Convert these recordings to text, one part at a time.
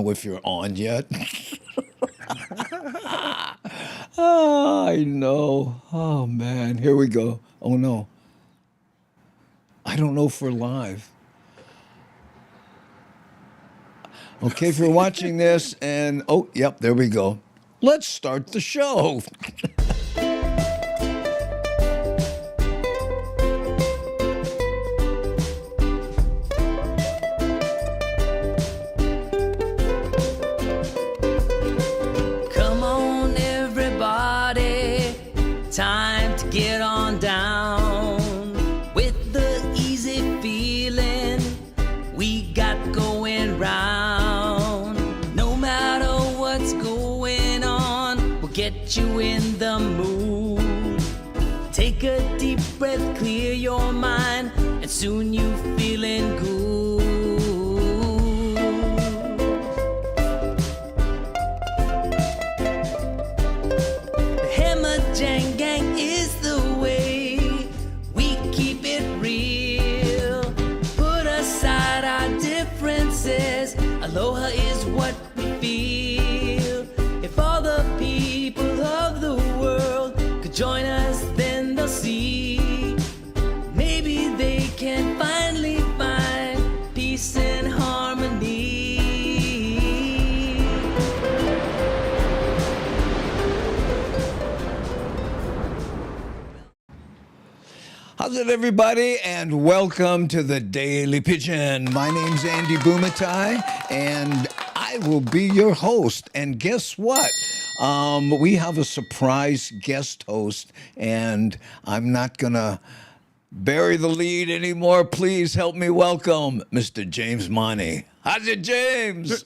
know if you're on yet. I know. Oh, man. Here we go. Oh, no. I don't know if we're live. Okay, if you're watching this and, oh, yep, there we go. Let's start the show. Come on, everybody, time to get on down with the easy feeling we got going round. No matter what's going on, we'll get you in the mood. Take a deep breath, clear your mind, and soon you feeling good. The Hammer Jang Gang is the way we keep it real. Put aside our differences, aloha is what we feel. If all the people of the world could join us, then they'll see. Maybe they can finally find peace and harmony. How's it, everybody? And welcome to the Daily Pigeon. My name's Andy Bumatai, and I will be your host. And guess what? We have a surprise guest host, and I'm not going to bury the lead anymore. Please help me welcome Mr. James Money. How's it, James?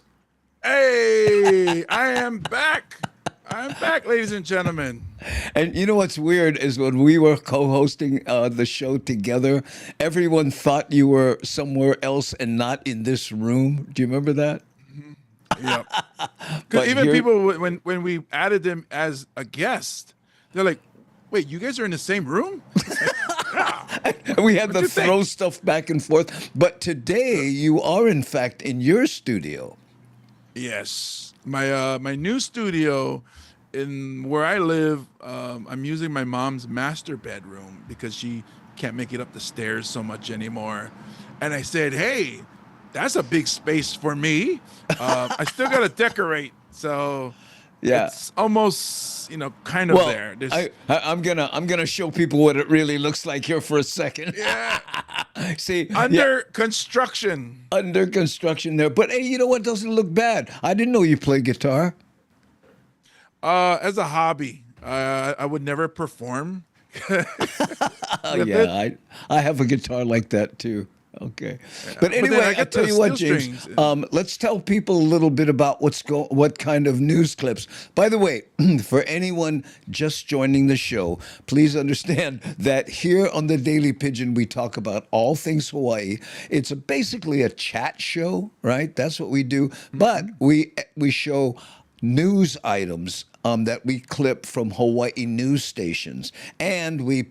Hey, I am back. I'm back, ladies and gentlemen. And you know what's weird is when we were co-hosting the show together, everyone thought you were somewhere else and not in this room. Do you remember that? Yep. But Because even here- people, when we added them as a guest, they're like, wait, you guys are in the same room? We had to you throw think? stuff back and forth. But today you are, in fact, in your studio. Yes. My new studio in where I live, I'm using my mom's master bedroom because she can't make it up the stairs so much anymore. And I said, hey, that's a big space for me. I still got to decorate. So Yeah. it's almost, kind of Well, there. There's- I'm gonna show people what it really looks like here for a second. yeah, See, under construction. under construction there. But hey, you know what? Doesn't look bad. I didn't know you play guitar. As a hobby, I would never perform. Oh, yeah, I have a guitar like that too. Okay, but But then anyway, I I'll get tell the you what, steel James. strings. Let's tell people a little bit about what kind of news clips. By the way, for anyone just joining the show, please understand that here on the Daily Pigeon we talk about all things Hawaii. It's basically a chat show, right? That's what we do. But we show news items that we clip from Hawaii news stations, and we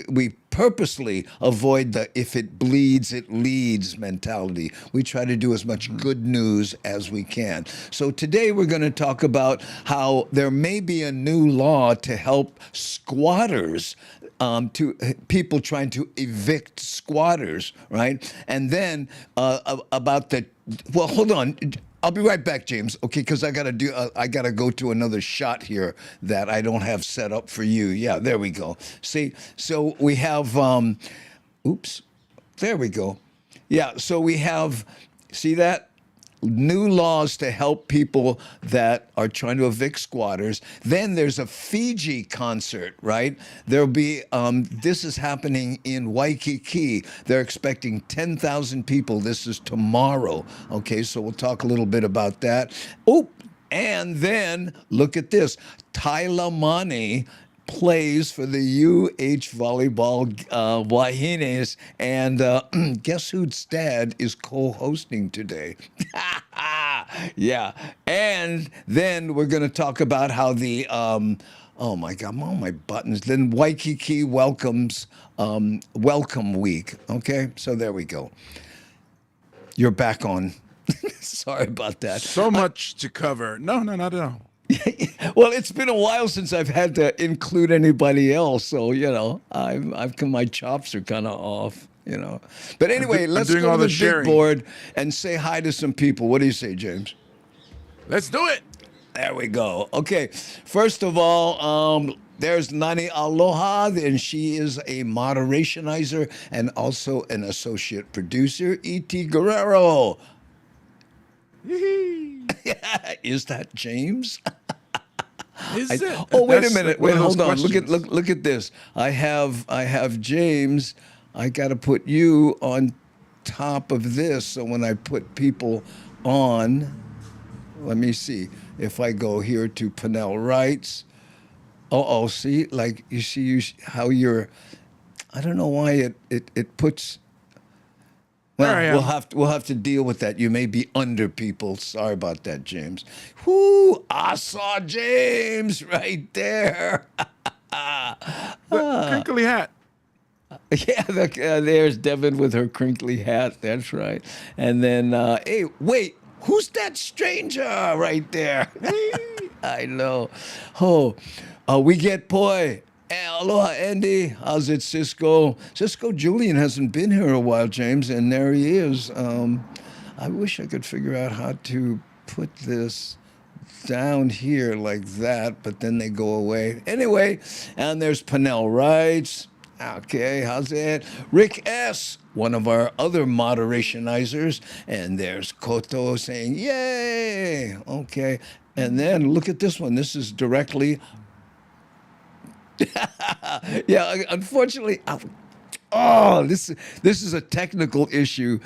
we purposely avoid the if it bleeds, it leads mentality. We try to do as much good news as we can. So today we're going to talk about how there may be a new law to help squatters, to people trying to evict squatters, right? And then about well, hold on. I'll be right back, James. Okay, because I gotta go to another shot here that I don't have set up for you. Yeah, there we go. See, so we have, oops, there we go. Yeah, so we have, see that? New laws to help people that are trying to evict squatters. Then there's a Fiji concert, right? There'll be, this is happening in Waikiki. They're expecting 10,000 people. This is tomorrow. Okay, so we'll talk a little bit about that. Oh, and then look at this. Tailamani plays for the UH Volleyball Wahines, and guess whose dad is co-hosting today? Yeah, and then we're going to talk about how the oh my God, all my buttons. Then Waikiki welcomes Welcome Week. Okay, so there we go. You're back on. Sorry about that. So much to cover. No, not at all. Well, it's been a while since I've had to include anybody else, so my chops are kind of off, But anyway, I'm let's doing go all to the the big sharing. board and say hi to some people. What do you say, James? Let's do it. There we go. Okay, first of all, there's Nani Aloha, and she is a moderationizer and also an associate producer. E.T. Guerrero. Is that James? Is it? Oh, wait a That's minute. one Wait, of those hold on. questions. Look at this. I have James. I got to put you on top of this. So when I put people on, let me see. If I go here to Pinnell Wrights, see, like you see how you're. I don't know why it puts. There I Well, am. we'll have to deal with that. You may be under people. Sorry about that, James. Whoo! I saw James right there. The crinkly hat. Yeah, there's Devin with her crinkly hat. That's right. And then, hey, wait, who's that stranger right there? I know. Oh, we get Poi. Aloha, Andy. How's it, Cisco? Cisco Julian hasn't been here a while, James, and there he is. I wish I could figure out how to put this down here like that, but then they go away. Anyway, and there's Pinnell Wrights. Okay, how's it? Rick S., one of our other moderationizers. And there's Koto saying, yay! Okay. And then look at this one. This is directly... Yeah, unfortunately... this is a technical issue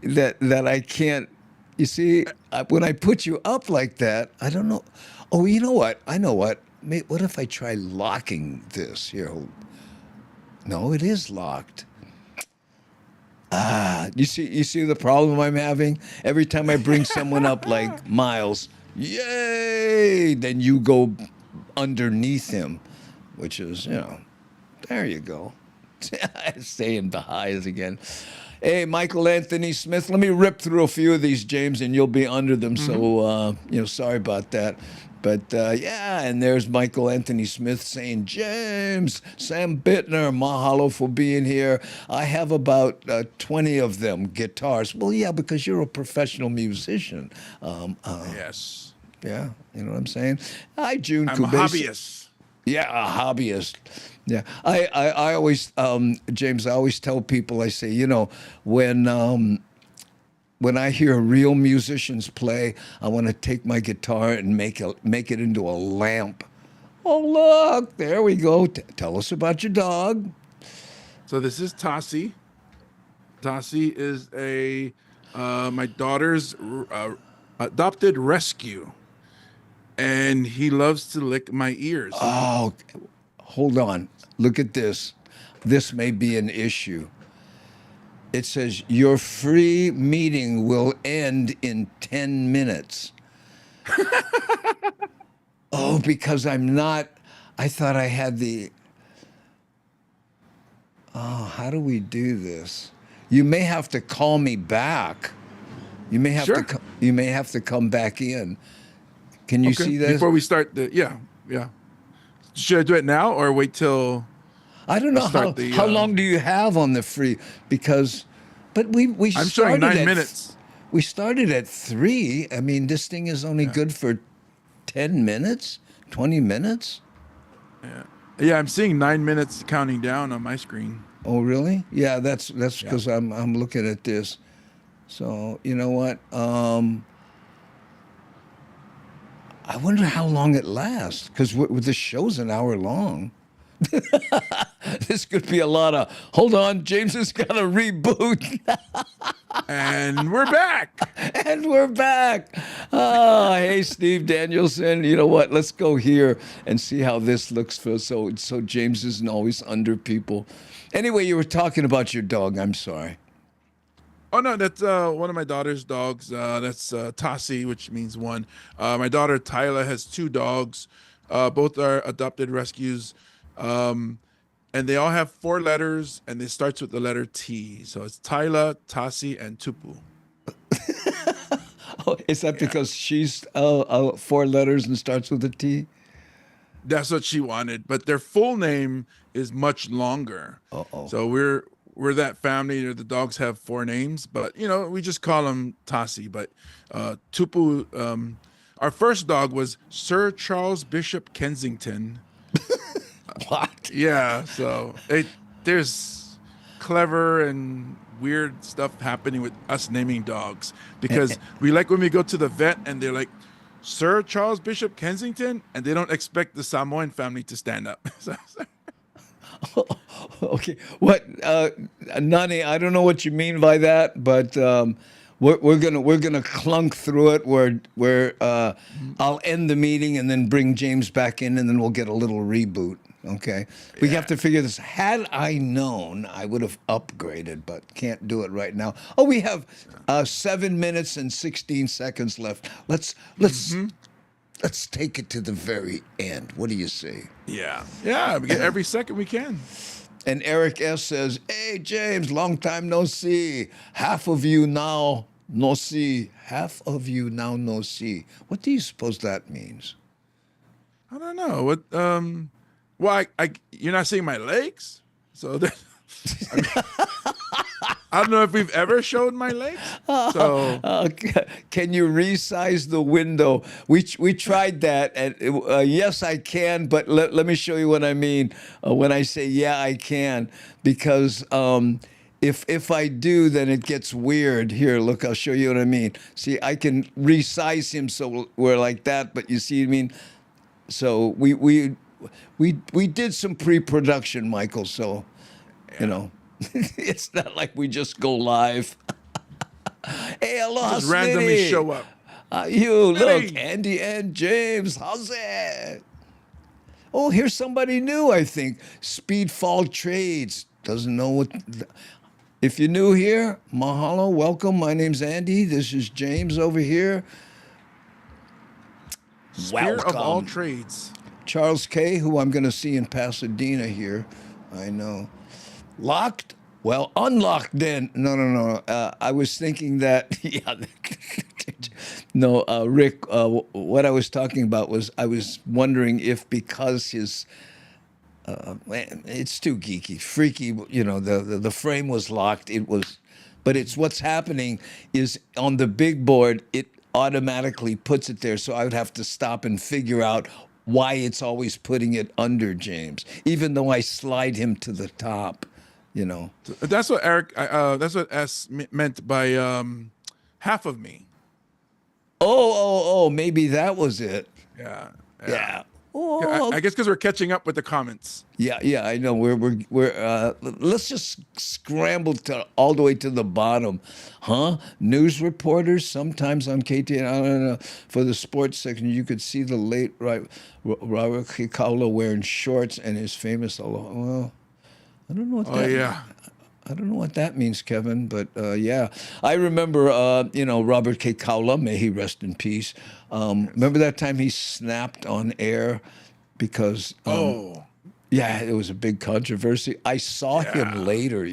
that I can't... You see, when I put you up like that, I don't know... Oh, you know what? I know what. What if I try locking this? Here, hold. No, it is locked. You see the problem I'm having? Every time I bring someone up like Miles, yay! Then you go underneath him, which is, there you go. Saying the highs again. Hey, Michael Anthony Smith, let me rip through a few of these, James, and you'll be under them. Mm-hmm. So, sorry about that. But, and there's Michael Anthony Smith saying, James, Sam Bittner, mahalo for being here. I have about 20 of them guitars. Well, yeah, because you're a professional musician. Yes. Yeah, you know what I'm saying? Hi, June I'm a hobbyist. Yeah, a hobbyist. Yeah, I always, James, I always tell people, I say, when I hear real musicians play, I want to take my guitar and make it into a lamp. Oh, look, there we go. Tell us about your dog. So this is Tassi. Tassi is my daughter's adopted rescue, and he loves to lick my ears. Oh, hold on. Look at this. This may be an issue. It says, your free meeting will end in 10 minutes. Oh, because I thought I had how do we do this? You may have to call me back. You may have you may have to come back in. Can you see this? Before we start yeah. Should I do it now or wait till... I don't know how long do you have on the free, but we I'm started showing 9 at, minutes. We started at 3. I mean, this thing is only good for 10 minutes, 20 minutes. Yeah, I'm seeing 9 minutes counting down on my screen. Oh, really? Yeah, that's because I'm looking at this. So you know what? I wonder how long it lasts, because the show's an hour long. This could be a lot of, hold on, James has got to reboot. And we're back. And we're back. Hey, Steve Danielson, you know what? Let's go here and see how this looks so James isn't always under people. Anyway, you were talking about your dog. I'm sorry. Oh, no, that's one of my daughter's dogs. That's Tassi, which means one. My daughter, Tyla, has 2 dogs. Both are adopted rescues. And they all have 4 letters, and it starts with the letter T. So it's Tyla, Tassi, and Tupu. Oh, is that because she's 4 letters and starts with a T? That's what she wanted, but their full name is much longer. Uh-oh. So we're that family. The dogs have 4 names, but we just call them Tasi. But Tupu, our first dog was Sir Charles Bishop Kensington. What? Yeah, so there's clever and weird stuff happening with us naming dogs because we like when we go to the vet and they're like, Sir Charles Bishop Kensington, and they don't expect the Samoan family to stand up. Okay. What, Nani? I don't know what you mean by that, but we're gonna clunk through it. Where I'll end the meeting and then bring James back in, and then we'll get a little reboot. Okay. We have to figure this. Had I known, I would have upgraded, but can't do it right now. Oh, we have 7 minutes and 16 seconds left. Let's take it to the very end. What do you say? Yeah, we get every second we can. And Eric S. says, "Hey, James, long time no see. Half of you now no see. Half of you now no see." What do you suppose that means? I don't know. What? Well, you're not seeing my legs, so I don't know if we've ever showed my legs. So can you resize the window? We tried that, and yes, I can. But let me show you what I mean when I say yeah, I can, because if I do, then it gets weird. Here, look, I'll show you what I mean. See, I can resize him so we're like that, but you see what I mean. So we did some pre-production, Michael. So it's not like we just go live. Hey, aloha, just randomly Smitty. show up. Look, Andy and James, how's it? Oh, here's somebody new, I think. Speedfall Trades. Doesn't know what... If you're new here, mahalo, welcome. My name's Andy. This is James over here. Spear Welcome. of all trades. Charles K., who I'm going to see in Pasadena here. I know. Locked? Well, unlocked then. No. I was thinking that, No, Rick, what I was talking about was I was wondering if because his, it's too geeky, freaky, the frame was locked. But it's what's happening is on the big board, it automatically puts it there. So I would have to stop and figure out why it's always putting it under James, even though I slide him to the top, That's what Eric. That's what S meant by half of me. Oh, maybe that was it. Yeah. Oh, I guess because we're catching up with the comments. Yeah, I know. We're let's just scramble all the way to the bottom, huh? News reporters sometimes on KTN. I don't know. For the sports section, you could see the late Robert Kikaula wearing shorts and his famous. Well, I don't know what that. Yeah. I don't know what that means, Kevin, but yeah. I remember, Robert K. Kaula, may he rest in peace. Remember that time he snapped on air because, yeah, it was a big controversy. I saw him later,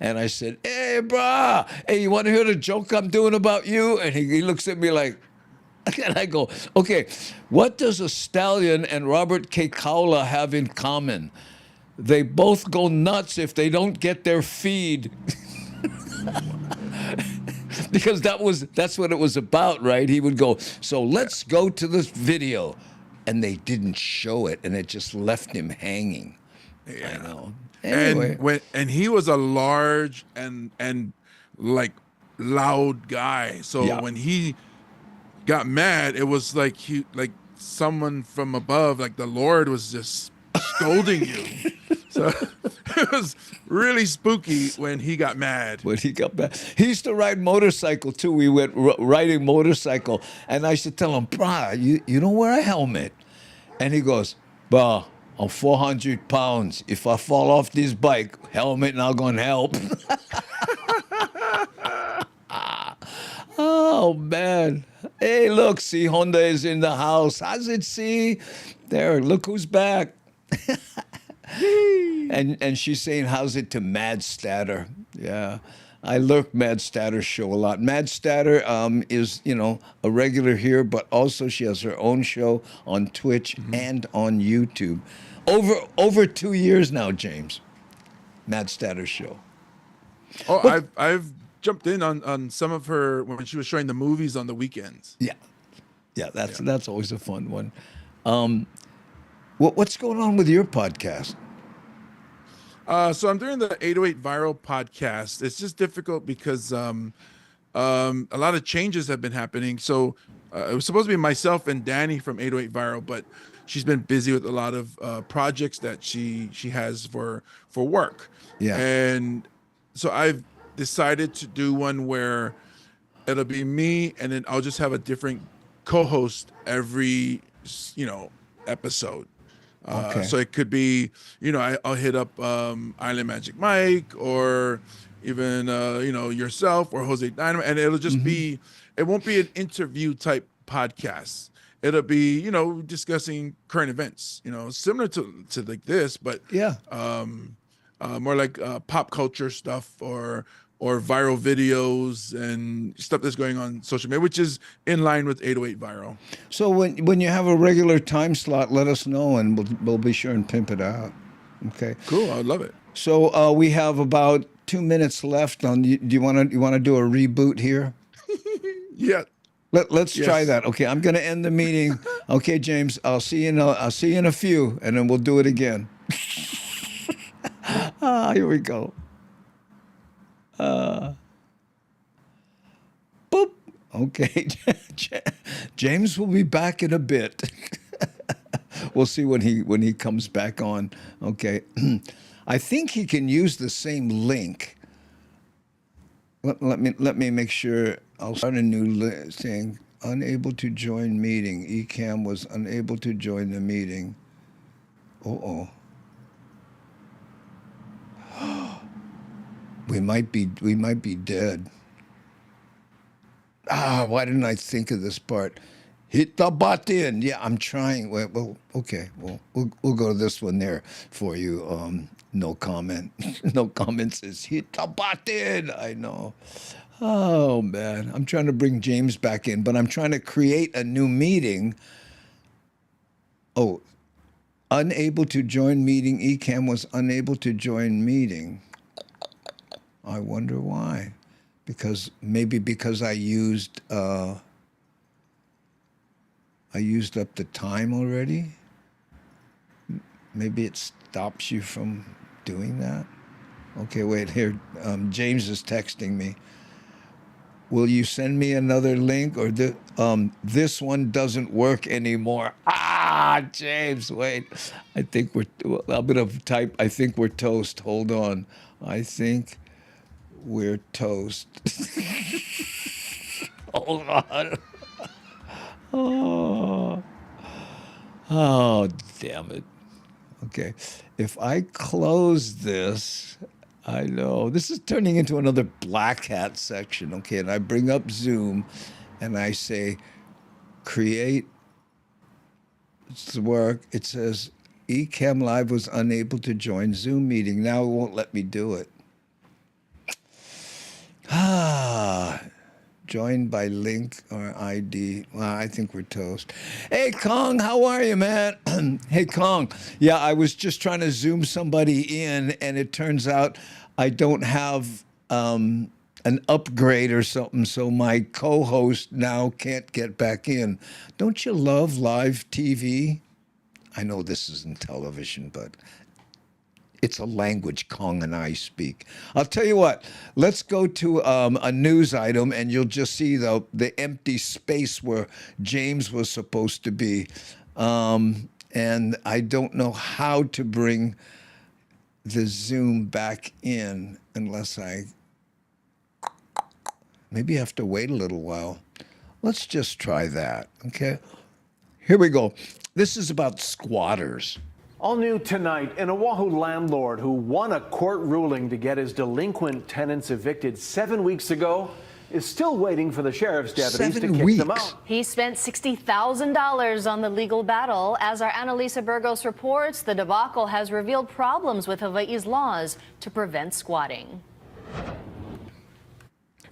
and I said, "Hey, brah, hey, you want to hear the joke I'm doing about you?" And he looks at me like, and I go, "Okay, what does a stallion and Robert K. Kaula have in common? They both go nuts if they don't get their feed." Because that's what it was about, right? He would go, "So let's go to this video." And they didn't show it, and it just left him hanging. Yeah. I know. Anyway. And he was a large and like loud guy. So when he got mad, it was like someone from above, like the Lord was just scolding you. So it was really spooky when he got mad. He used to ride motorcycle too. We went riding motorcycle, and I used to tell him, "Brah, you don't wear a helmet." And he goes, "Bah, I'm 400 pounds. If I fall off this bike, helmet not gonna help." Oh man! Hey, look, see, Honda is in the house. How's it? See, there. Look who's back. And she's saying, "How's it to Mad Statter?" Yeah. I lurk Mad Statter's show a lot. Mad Statter is, a regular here, but also she has her own show on Twitch and on YouTube. Over 2 years now, James. Mad Statter's show. Oh, I've jumped in on some of her when she was showing the movies on the weekends. Yeah, that's always a fun one. What's going on with your podcast? So I'm doing the 808 Viral podcast. It's just difficult because a lot of changes have been happening. So it was supposed to be myself and Danny from 808 Viral, but she's been busy with a lot of projects that she has for work. Yeah. And so I've decided to do one where it'll be me, and then I'll just have a different co-host every episode. Okay. So it could be, I'll hit up Island Magic Mike, or even yourself, or Jose Dynamo, and it'll just be, it won't be an interview type podcast. It'll be, discussing current events, similar to like this, but Yeah. more like pop culture stuff, or viral videos and stuff that's going on social media, which is in line with 808 Viral. So when you have a regular time slot, let us know, and we'll be sure and pimp it out. Okay. Cool, I love it. So we have about 2 minutes left. Do you want to do a reboot here? Yeah. Let's try that. Okay, I'm going to end the meeting. Okay, James, I'll see you in a few, and then we'll do it again. Here we go. Boop. Okay, James will be back in a bit. We'll see when he comes back on. Okay, I think he can use the same link. Let me make sure. I'll start a new link saying unable to join meeting. Ecamm was unable to join the meeting. Uh-oh. We might be dead. Why didn't I think of this part? Hit the button. Yeah, I'm trying. Well, okay. Well, we'll go to this one there for you. No comment. No comment says hit the button. I know. Oh man, I'm trying to bring James back in, but I'm trying to create a new meeting. Oh, unable to join meeting. Ecamm was unable to join meeting. I wonder why. Maybe because I used up the time already. Maybe it stops you from doing that. Okay, wait here. James is texting me. Will you send me another link, or this one doesn't work anymore? James, wait. I'm gonna type. I think we're toast. Hold on. I think we're toast. Hold on. Oh, damn it. Okay. If I close this, I know. This is turning into another black hat section. Okay. And I bring up Zoom and I say, create work. It says, Ecamm Live was unable to join Zoom meeting. Now it won't let me do it. Joined by link or ID. Well, I think we're toast. Hey, Kong, how are you, man? Hey, Kong. Yeah, I was just trying to Zoom somebody in, and it turns out I don't have an upgrade or something, so my co-host now can't get back in. Don't you love live TV? I know this isn't television, but it's a language Kong and I speak. I'll tell you what, let's go to a news item, and you'll just see the empty space where James was supposed to be. And I don't know how to bring the Zoom back in unless maybe have to wait a little while. Let's just try that, okay? Here we go. This is about squatters. All new tonight, an Oahu landlord who won a court ruling to get his delinquent tenants evicted 7 weeks ago is still waiting for the sheriff's deputies to kick them out. He spent $60,000 on the legal battle. As our Annalisa Burgos reports, the debacle has revealed problems with Hawaii's laws to prevent squatting.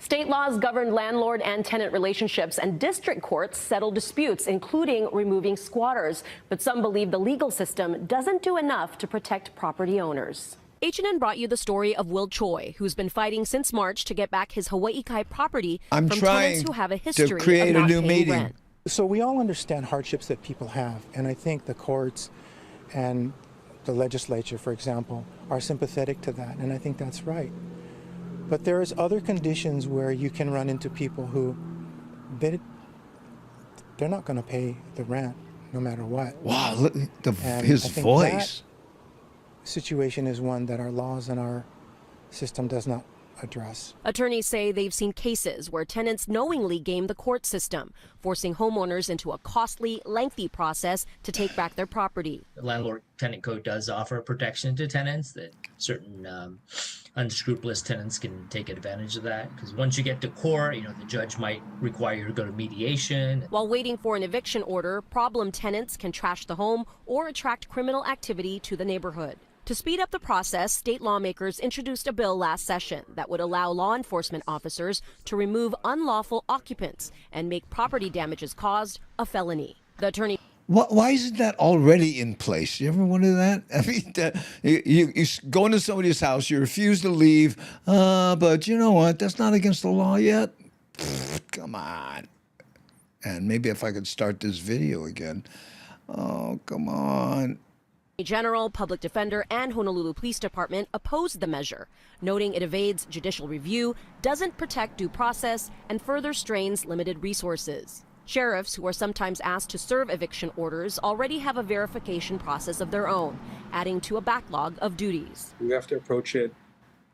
State laws govern landlord and tenant relationships, and district courts settle disputes, including removing squatters. But some believe the legal system doesn't do enough to protect property owners. H&N brought you the story of Will Choi, who's been fighting since March to get back his Hawaii Kai property from tenants who have a history to create of not a new paying meeting. rent. So we all understand hardships that people have, and I think the courts and the legislature, for example, are sympathetic to that, and I think that's right. But there's other conditions where you can run into people who they're not going to pay the rent no matter what. Wow, look, And his I think voice. That situation is one that our laws and our system does not address. Attorneys say they've seen cases where tenants knowingly game the court system, forcing homeowners into a costly, lengthy process to take back their property. The landlord-tenant code does offer protection to tenants that certain unscrupulous tenants can take advantage of that, because once you get to court, the judge might require you to go to mediation. While waiting for an eviction order, problem tenants can trash the home or attract criminal activity to the neighborhood. To speed up the process, state lawmakers introduced a bill last session that would allow law enforcement officers to remove unlawful occupants and make property damages caused a felony. The attorney. Why isn't that already in place? You ever wonder that? I mean, you go into somebody's house, you refuse to leave, but you know what? That's not against the law yet. Come on. And maybe if I could start this video again. Oh, come on. General, public defender, and Honolulu Police Department opposed the measure, noting it evades judicial review, doesn't protect due process, and further strains limited resources. Sheriffs, who are sometimes asked to serve eviction orders, already have a verification process of their own, adding to a backlog of duties. You have to approach it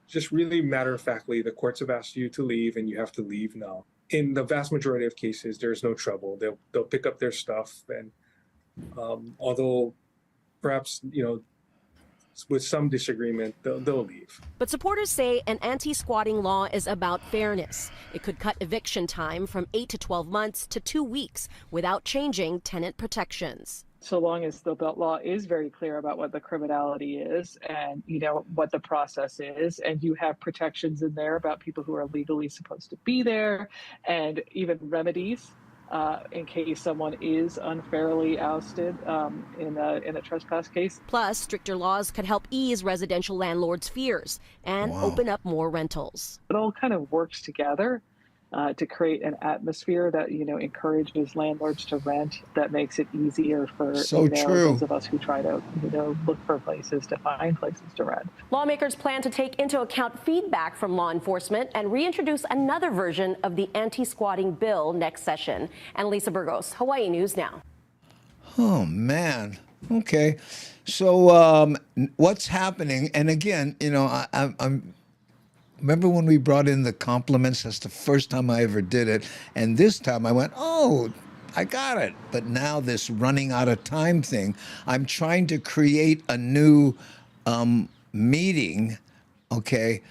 just really matter-of-factly. The courts have asked you to leave, and you have to leave now. In the vast majority of cases, there's no trouble. They'll pick up their stuff, and although perhaps, with some disagreement, they'll leave. But supporters say an anti-squatting law is about fairness. It could cut eviction time from 8 to 12 months to 2 weeks without changing tenant protections. So long as the law is very clear about what the criminality is and, what the process is, and you have protections in there about people who are legally supposed to be there, and even remedies in case someone is unfairly ousted in a trespass case. Plus, stricter laws could help ease residential landlords' fears and open up more rentals. It all kind of works together to create an atmosphere that, encourages landlords to rent, that makes it easier for those of us who try to, look for places to find places to rent. Lawmakers plan to take into account feedback from law enforcement and reintroduce another version of the anti-squatting bill next session. Annalisa Burgos, Hawaii News Now. Oh, man. Okay. So what's happening? And again, I'm remember when we brought in the compliments? That's the first time I ever did it. And this time I went, oh, I got it. But now this running out of time thing, I'm trying to create a new meeting, okay?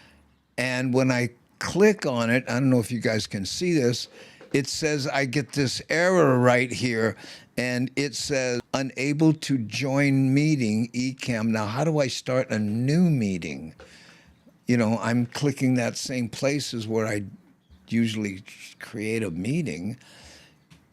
And when I click on it, I don't know if you guys can see this, it says I get this error right here, and it says unable to join meeting, eCam. Now, how do I start a new meeting? I'm clicking that same places where I usually create a meeting,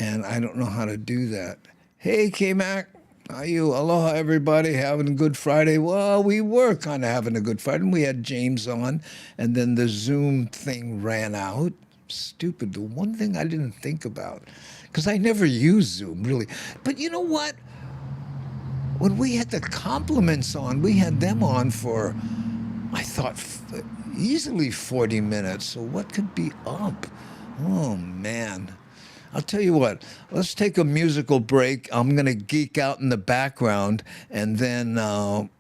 and I don't know how to do that. Hey, K-Mac, how are you? Aloha, everybody. Having a good Friday? Well, we were kind of having a good Friday. We had James on, and then the Zoom thing ran out. Stupid. The one thing I didn't think about, because I never use Zoom, really. But you know what? When we had the compliments on, we had them on for, I thought, easily 40 minutes. So what could be up? Oh, man. I'll tell you what. Let's take a musical break. I'm going to geek out in the background, and then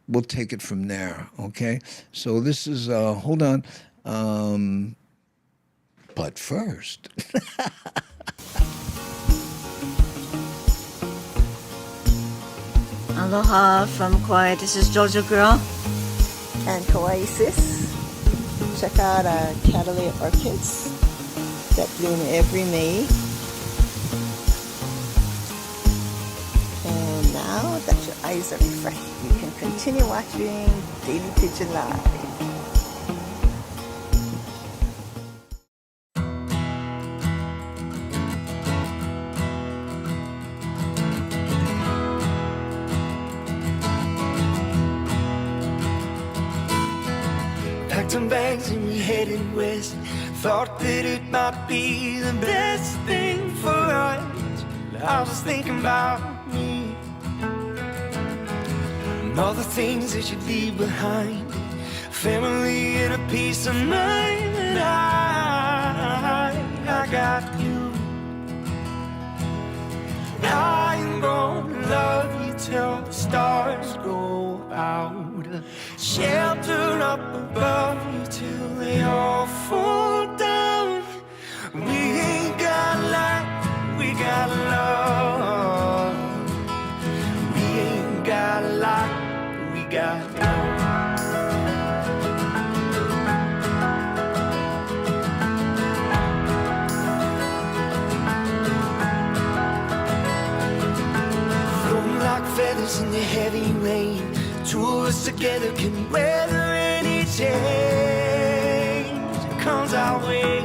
we'll take it from there, okay? So this is, hold on. But first. Aloha from Kauai. This is Jojo Girl and Kauai Sis. Check out our Catalina orchids that bloom every May. And now that your eyes are refreshed, you can continue watching Daily Pigeon Live. packed some bags and we headed west. Thought that it might be the best thing for us. I was thinking about me and all the things that you'd leave behind. Family and a peace of mind. And I got you. I am gonna love you till the stars go out. Shelter up above you till they all fall down. We ain't got light, we got love. We ain't got a lot, we got love. Feathers in the heavy rain, two of us together can weather any change that comes our way.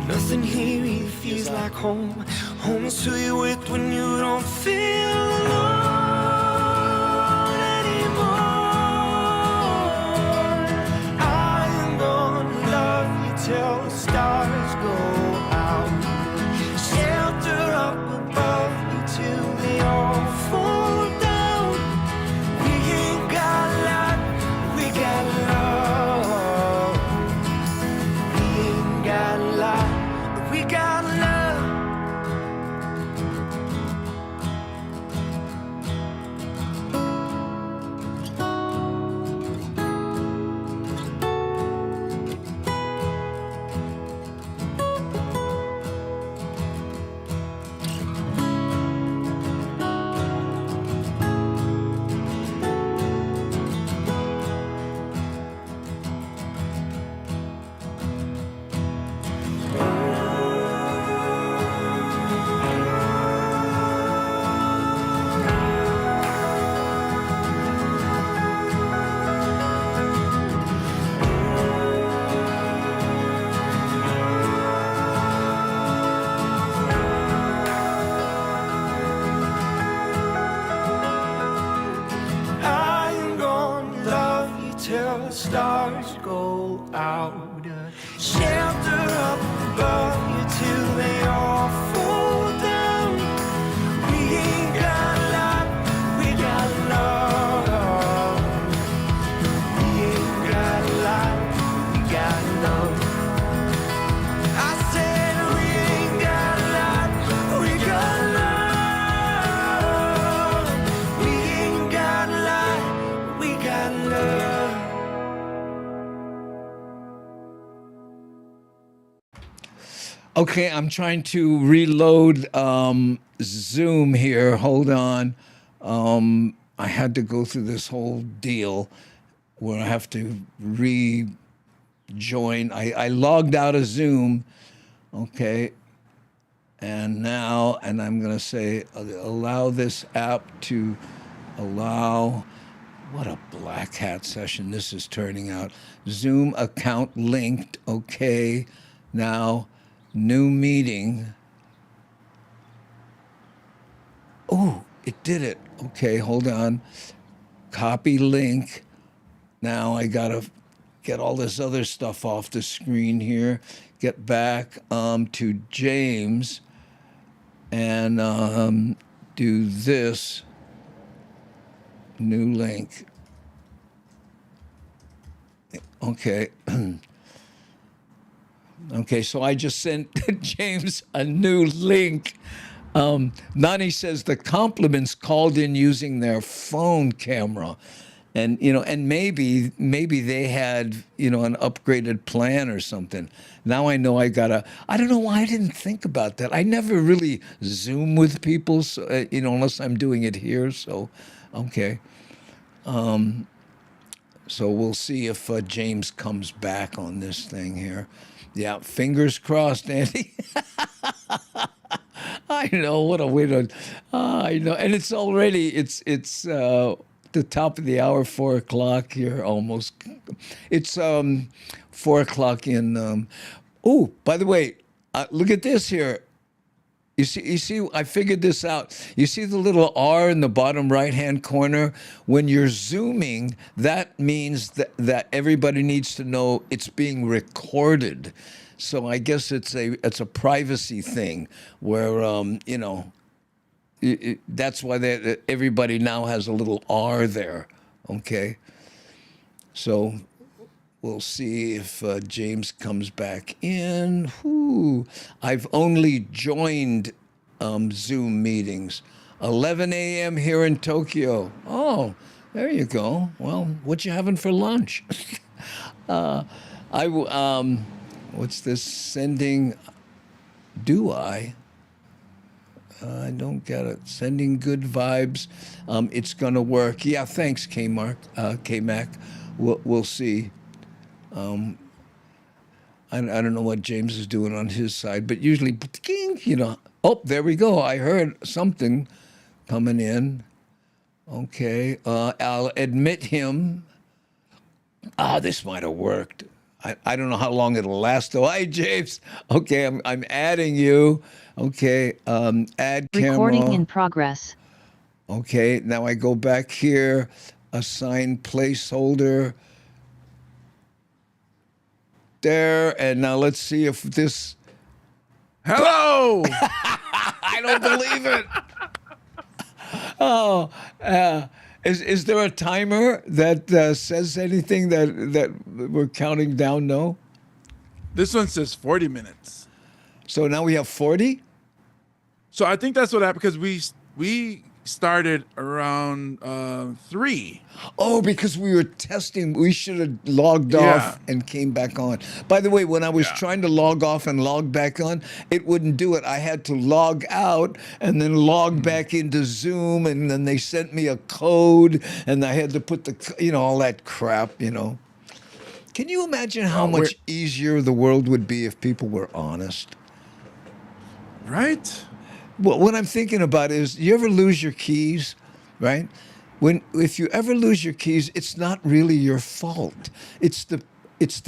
Nothing here either feels like home. Home is who you're with when you don't feel alone anymore. I am gonna love you till the stars go out. Shelter up above till they all fall down. We ain't got a lot, we got love. We ain't got a lot, we got love. Till the stars go out. Shelter up above you till they all fall down. We ain't got a lot, we got love. We ain't got a lot, we got love. I said we ain't got a lot, we got love. We ain't got a lot, we got love. Okay, I'm trying to reload Zoom here. Hold on. I had to go through this whole deal where I have to rejoin. I logged out of Zoom. Okay. And now, and I'm going to say, allow this app to allow. What a black hat session this is turning out. Zoom account linked. Okay. Now, new meeting. Oh, it did it. Okay, hold on. Copy link. Now I gotta get all this other stuff off the screen here. Get back to James and do this. New link. Okay. Okay, so I just sent James a new link. Nani says the compliments called in using their phone camera. And, and maybe they had, an upgraded plan or something. Now I know I don't know why I didn't think about that. I never really Zoom with people, so, unless I'm doing it here. So, okay. So we'll see if James comes back on this thing here. Yeah, fingers crossed, Andy. I know, what a way to, I know. And it's already, it's the top of the hour, 4 o'clock here almost. It's 4 o'clock in, oh, by the way, look at this here. You see, I figured this out. You see the little R in the bottom right-hand corner? When you're zooming, that means that everybody needs to know it's being recorded. So I guess it's a privacy thing where, you know, that's why everybody now has a little R there, okay? So we'll see if James comes back in. Whew. I've only joined Zoom meetings. 11 a.m. here in Tokyo. Oh, there you go. Well, what you having for lunch? What's this? Sending, do I? I don't get it. Sending good vibes. It's going to work. Yeah, thanks, K-Mac. We'll see. I don't know what James is doing on his side, but usually, you know, oh, there we go. I heard something coming in. Okay, I'll admit him. This might have worked. I don't know how long it'll last, though. Hi, James. Okay, I'm adding you. Okay, add camera. Recording in progress. Okay, now I go back here, assign placeholder. There, and now let's see if this. Hello! I don't believe it. Oh, is there a timer that says anything that we're counting down? No. This one says 40 minutes. So now we have 40? So I think that's what happened because we started around 3. Oh, because we were testing. We should have logged off and came back on. By the way, when I was trying to log off and log back on, it wouldn't do it. I had to log out and then log back into Zoom, and then they sent me a code, and I had to put all that crap, you know. Can you imagine how much easier the world would be if people were honest? Right? Well, what I'm thinking about is, you ever lose your keys, right? If you ever lose your keys, it's not really your fault. It's the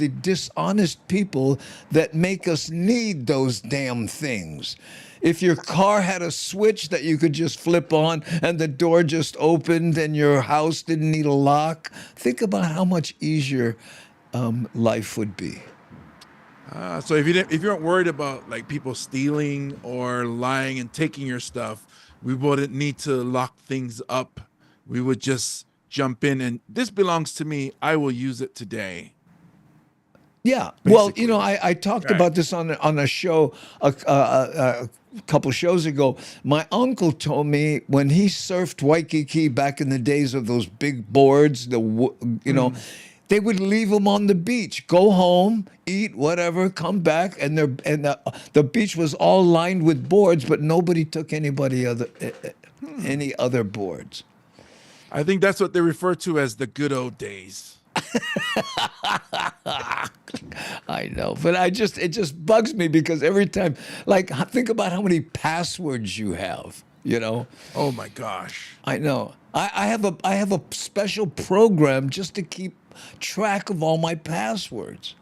dishonest people that make us need those damn things. If your car had a switch that you could just flip on and the door just opened and your house didn't need a lock, think about how much easier life would be. So if you weren't worried about like people stealing or lying and taking your stuff, we wouldn't need to lock things up. We would just jump in and this belongs to me. I will use it today. Yeah. Basically. Well, you know, I talked about this on a show a couple shows ago. My uncle told me when he surfed Waikiki back in the days of those big boards, they would leave them on the beach, go home, eat, whatever, come back, and the beach was all lined with boards, but nobody took any other boards. I think that's what they refer to as the good old days. I know, but it just bugs me because every time, like, think about how many passwords you have, you know? Oh my gosh. I know. I have a special program just to keep track of all my passwords.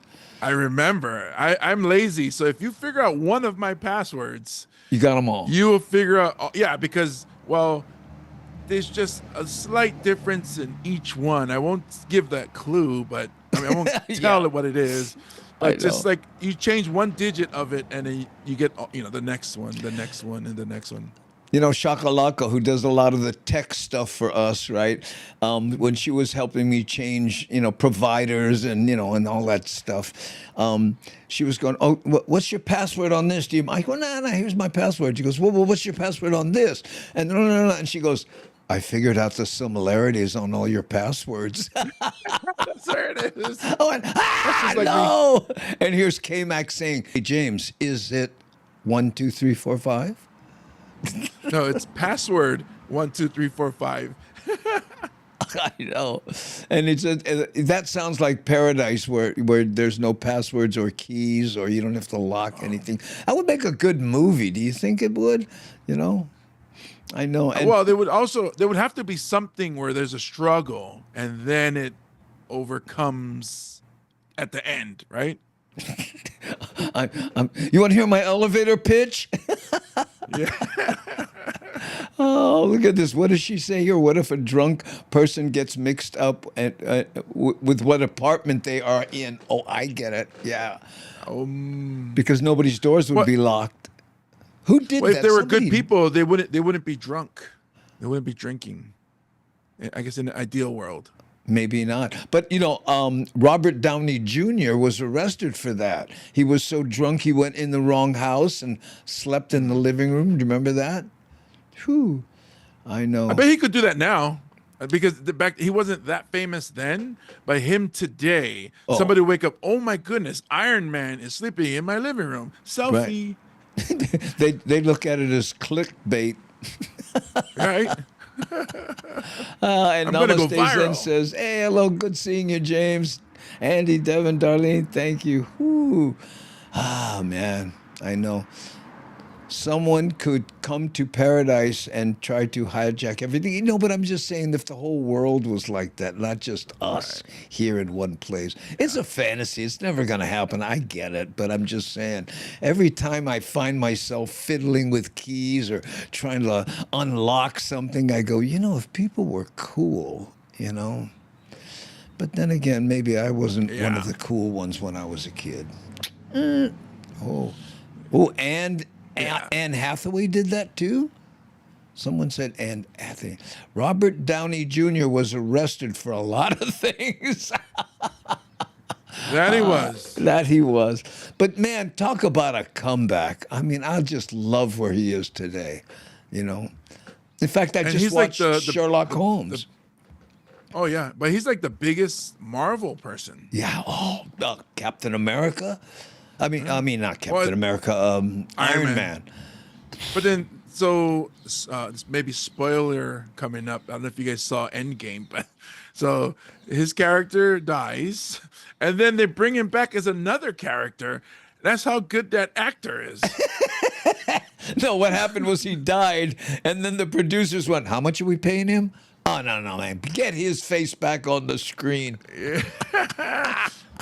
I remember. I'm lazy, so if you figure out one of my passwords, you got them all. You will figure out, because there's just a slight difference in each one. I won't give that clue, but I won't tell it what it is. But just like you change one digit of it, and then you get the next one, and the next one. You know, Shakalaka, who does a lot of the tech stuff for us, right? When she was helping me change, providers and, and all that stuff, she was going, oh, what's your password on this? I go, no, here's my password. She goes, well, what's your password on this? And no. And she goes, I figured out the similarities on all your passwords. There it is. I went, no. And here's K-Mac saying, hey, James, is it 1, 2, 3, 4, 5? No, it's password 1, 2, 3, 4, 5. I know, and that sounds like paradise where there's no passwords or keys, or you don't have to lock anything. That would make a good movie. Do you think it would? I know. And well, there would have to be something where there's a struggle and then it overcomes at the end, right? You want to hear my elevator pitch? Oh, look at this. What does she say here? What if a drunk person gets mixed up with what apartment they are in? Oh, I get it. Yeah. Because nobody's doors would be locked. Who did Well, that? if they were Somebody- good people, they wouldn't be drunk. They wouldn't be drinking. I guess in an ideal world. Maybe not. But, you know, Robert Downey Jr. was arrested for that. He was so drunk he went in the wrong house and slept in the living room. Do you remember that? Whew. I know. I bet he could do that now. Because he wasn't that famous then, but him today, somebody wake up, oh my goodness, Iron Man is sleeping in my living room. Selfie. Right. they look at it as clickbait. Right? And I'm gonna go Namaste Zen viral. says, hey, hello, good seeing you, James. Andy, Devin, Darlene, thank you. Whew. Ah, man, I know. Someone could come to paradise and try to hijack everything. You know, but I'm just saying, if the whole world was like that, not just us here in one place. It's a fantasy. It's never going to happen. I get it. But I'm just saying, every time I find myself fiddling with keys or trying to unlock something, I go, you know, if people were cool, you know. But then again, maybe I wasn't one of the cool ones when I was a kid. And Anne Hathaway did that too? Someone said Anne Hathaway. Robert Downey Jr. was arrested for a lot of things. That he was. That he was. But man, talk about a comeback. I mean, I just love where he is today, you know. In fact, I just he's like watched the- Sherlock Holmes. Oh yeah, but he's like the biggest Marvel person. Yeah. Oh, Captain America. I mean, not Captain Well, America. Iron Man. But then, so maybe spoiler coming up. I don't know if you guys saw Endgame, but so his character dies, and then they bring him back as another character. That's how good that actor is. No, what happened was he died, and then the producers went, "How much are we paying him?" Oh no, man, get his face back on the screen.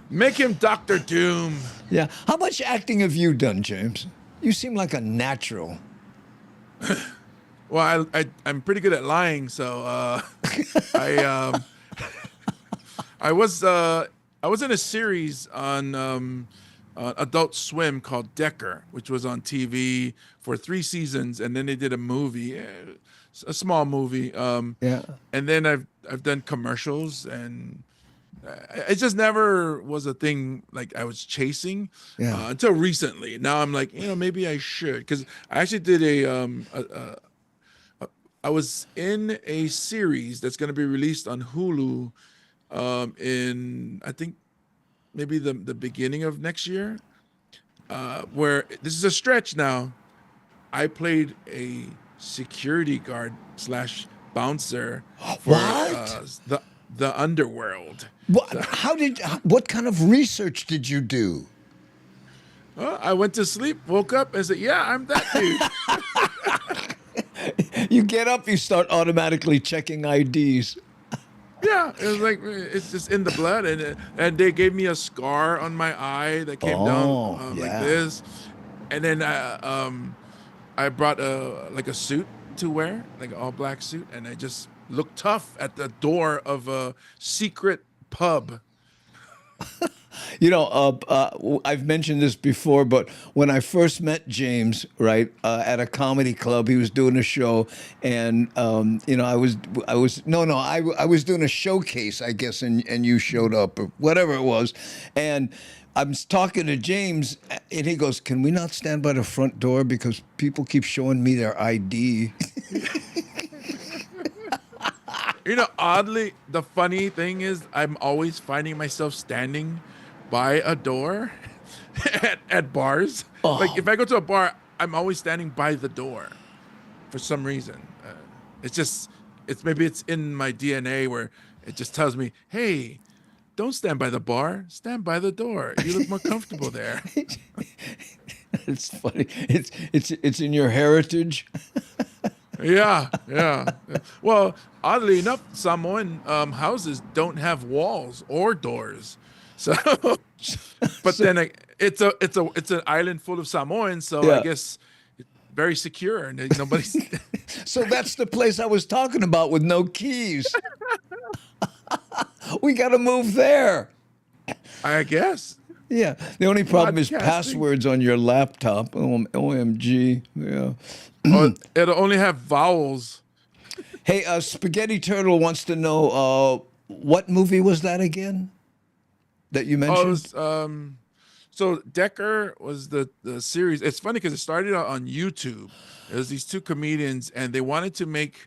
Make him Dr. Doom. Yeah. How much acting have you done, James? You seem like a natural. Well, I'm pretty good at lying, so I was in a series on Adult Swim called Decker, which was on TV for 3 seasons, and then they did a movie, a small movie. Yeah. And then I've done commercials, and it just never was a thing like I was chasing until recently. Now I'm like, you know, maybe I should, because I actually did I was in a series that's going to be released on Hulu in, I think, maybe the beginning of next year, where this is a stretch now. I played a security guard / bouncer for the underworld. What kind of research did you do? Well, I went to sleep, woke up, and said, "Yeah, I'm that dude." You get up, you start automatically checking IDs. Yeah, it was like it's just in the blood, and they gave me a scar on my eye that came down like this, and then I brought a suit to wear, like an all black suit, and I just looked tough at the door of a secret pub. You know, I've mentioned this before, but when I first met James, right, at a comedy club, he was doing a show, and you know, I was doing a showcase, I guess, and you showed up or whatever it was, and I'm talking to James, and he goes, "Can we not stand by the front door because people keep showing me their ID?" You know, oddly, the funny thing is I'm always finding myself standing by a door at bars. Like if I go to a bar, I'm always standing by the door for some reason. Maybe it's in my DNA where it just tells me, "Hey, don't stand by the bar, stand by the door. You look more comfortable there." It's funny. It's in your heritage. Yeah. Well, oddly enough, Samoan houses don't have walls or doors. So, but then it's an island full of Samoans, so I guess very secure, and nobody's. So that's the place I was talking about with no keys. We got to move there. I guess. Yeah. The only problem is Podcasting. passwords on your laptop. OMG. Yeah. It'll only have vowels. Hey, Spaghetti Turtle wants to know what movie was that again that you mentioned? Oh, it was, so Decker was the series. It's funny because it started out on YouTube. It was these two comedians, and they wanted to make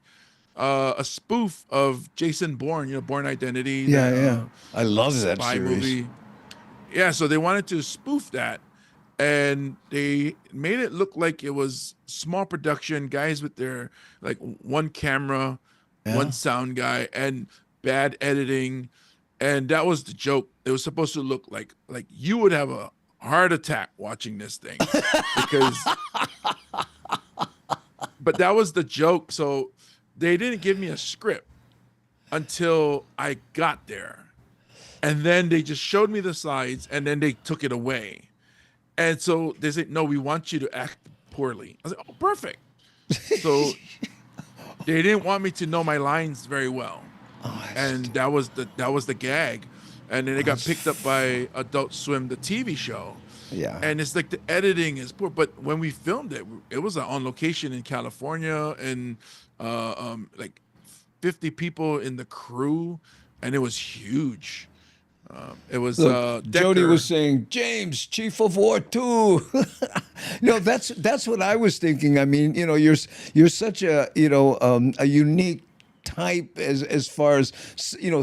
a spoof of Jason Bourne, Bourne Identity. Yeah. I love that spy series. movie. Yeah, so they wanted to spoof that, and they made it look like it was small production, guys with their like one camera, one sound guy, and bad editing, and that was the joke. It was supposed to look like you would have a heart attack watching this thing, because. But that was the joke. So they didn't give me a script until I got there. And then they just showed me the slides, and then they took it away. And so they said, no, we want you to act poorly. I was like, oh, perfect. So they didn't want me to know my lines very well. And that was the gag. And then it got picked up by Adult Swim, the TV show. Yeah. And it's like the editing is poor. But when we filmed it, it was on location in California, and like 50 people in the crew, and it was huge. It was Jody was saying, James, Chief of War 2. That's what I was thinking. I mean, you're such a a unique type as far as